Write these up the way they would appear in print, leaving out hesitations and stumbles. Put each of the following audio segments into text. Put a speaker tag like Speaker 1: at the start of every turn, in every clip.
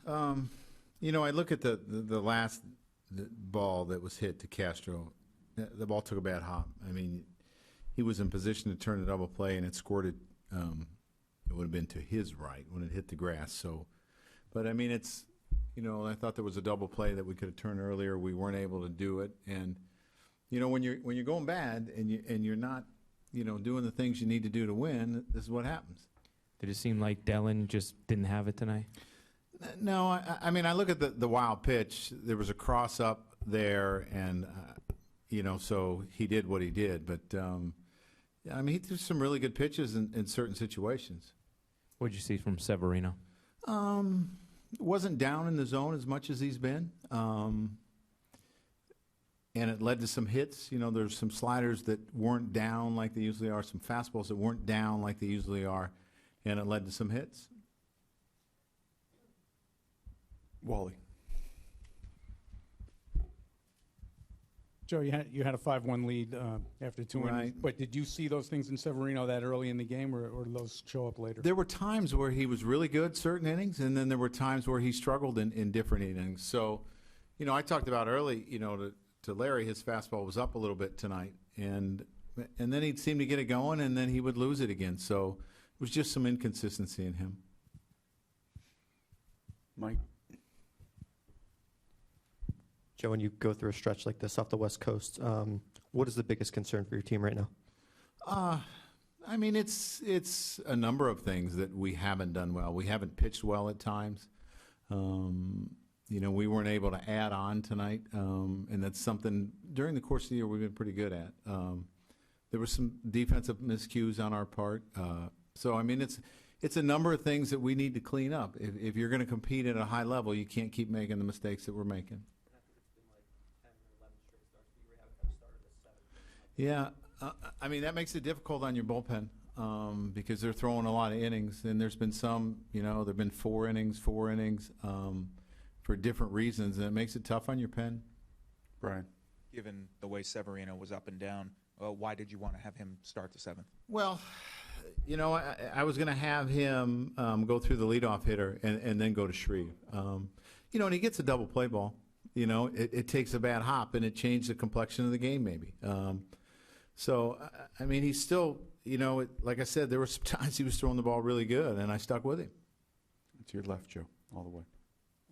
Speaker 1: I look at the last ball that was hit to Castro. The ball took a bad hop. I mean, he was in position to turn a double play, and it squirted. It would have been to his right when it hit the grass. So, but I mean, it's, I thought there was a double play that we could have turned earlier. We weren't able to do it, and when you're going bad and you're not, doing the things you need to do to win, this is what happens.
Speaker 2: Did it seem like Dellin just didn't have it tonight?
Speaker 1: No, I mean, I look at the wild pitch. There was a cross up there, and so he did what he did. But I mean, he threw some really good pitches in certain situations.
Speaker 2: What did you see from Severino?
Speaker 1: Wasn't down in the zone as much as he's been, and it led to some hits. There's some sliders that weren't down like they usually are, some fastballs that weren't down like they usually are, and it led to some hits.
Speaker 3: Wally.
Speaker 4: Joe, you had a 5-1 lead after 2 innings.
Speaker 1: Right.
Speaker 4: But did you see those things in Severino that early in the game, or did those show up later?
Speaker 1: There were times where he was really good certain innings, and then there were times where he struggled in different innings. So, I talked about early, to Larry, his fastball was up a little bit tonight, and then he'd seem to get it going, and then he would lose it again. So it was just some inconsistency in him.
Speaker 3: Mike?
Speaker 5: Joe, when you go through a stretch like this off the West Coast, what is the biggest concern for your team right now?
Speaker 1: I mean, it's a number of things that we haven't done well. We haven't pitched well at times. We weren't able to add on tonight, and that's something during the course of the year we've been pretty good at. There were some defensive miscues on our part. So, I mean, it's a number of things that we need to clean up. If you're going to compete at a high level, you can't keep making the mistakes that we're making. Yeah, I mean, that makes it difficult on your bullpen because they're throwing a lot of innings, and there's been some, there have been four innings for different reasons, and it makes it tough on your pen.
Speaker 3: Brian?
Speaker 6: Given the way Severino was up and down, why did you want to have him start the seventh?
Speaker 1: Well, I was going to have him go through the leadoff hitter and then go to Shreve. And he gets a double play ball. It takes a bad hop, and it changed the complexion of the game maybe. So, I mean, he's still, like I said, there were some times he was throwing the ball really good, and I stuck with him.
Speaker 3: To your left, Joe, all the way.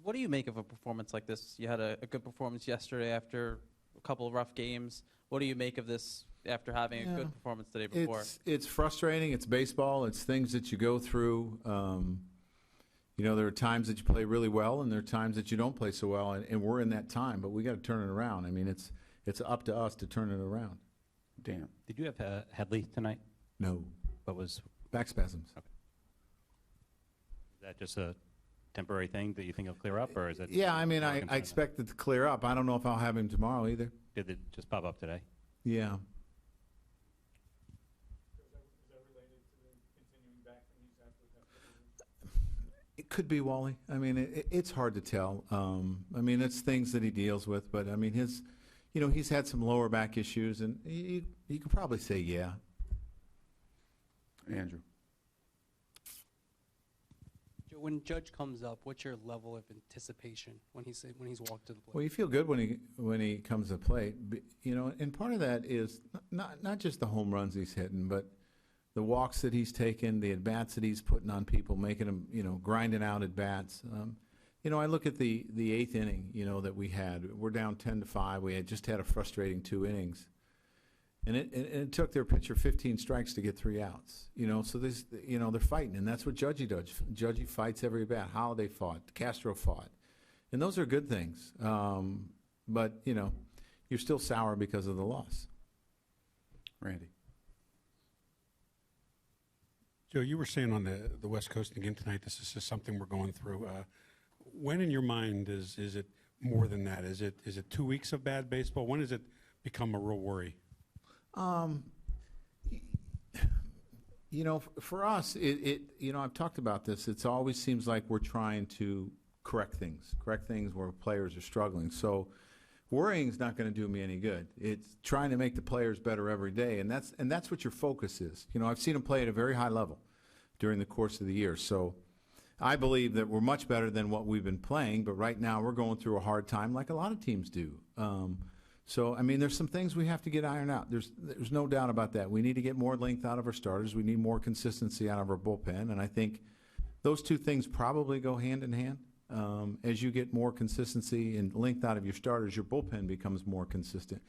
Speaker 7: What do you make of a performance like this? You had a good performance yesterday after a couple of rough games. What do you make of this after having a good performance the day before?
Speaker 1: It's frustrating. It's baseball. It's things that you go through. There are times that you play really well, and there are times that you don't play so well, and we're in that time. But we got to turn it around. I mean, it's up to us to turn it around.
Speaker 3: Dan.
Speaker 8: Did you have Headley tonight?
Speaker 1: No.
Speaker 8: What was?
Speaker 1: Back spasms.
Speaker 8: Okay. Is that just a temporary thing that you think will clear up, or is it?
Speaker 1: Yeah, I mean, I expect it to clear up. I don't know if I'll have him tomorrow either.
Speaker 8: Did it just pop up today?
Speaker 1: Yeah.
Speaker 4: Is that related to the continuing back from these
Speaker 1: It could be, Wally. I mean, it's hard to tell. I mean, it's things that he deals with, but I mean, he's had some lower back issues, and you could probably say, yeah.
Speaker 3: Andrew.
Speaker 9: Joe, when Judge comes up, what's your level of anticipation when he's walked to the plate?
Speaker 1: Well, you feel good when he comes to the plate, and part of that is not just the home runs he's hitting, but the walks that he's taken, the at bats that he's putting on people, making them, grinding out at bats. I look at the eighth inning, that we had. We're down 10-5. We had just had a frustrating 2 innings. And it took their pitcher 15 strikes to get 3 outs. So this, they're fighting, and that's what Judgy does. Judgy fights every bat. Holiday fought, Castro fought, and those are good things. But you're still sour because of the loss.
Speaker 3: Randy.
Speaker 10: Joe, you were saying on the West Coast again tonight, this is just something we're going through. When in your mind is it more than that? Is it 2 weeks of bad baseball? When does it become a real worry?
Speaker 1: For us, I've talked about this. It always seems like we're trying to correct things where players are struggling. So worrying is not going to do me any good. It's trying to make the players better every day, and that's what your focus is. I've seen them play at a very high level during the course of the year. So I believe that we're much better than what we've been playing, but right now we're going through a hard time like a lot of teams do. So, I mean, there's some things we have to get ironed out. There's no doubt about that. We need to get more length out of our starters. We need more consistency out of our bullpen, and I think those two things probably go hand in hand. As you get more consistency and length out of your starters, your bullpen becomes more consistent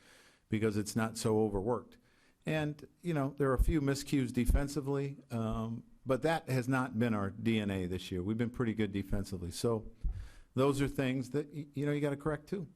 Speaker 1: because it's not so overworked. And, you know, there are a few miscues defensively, but that has not been our DNA this year. We've been pretty good defensively. So those are things that, you know, you got to correct too.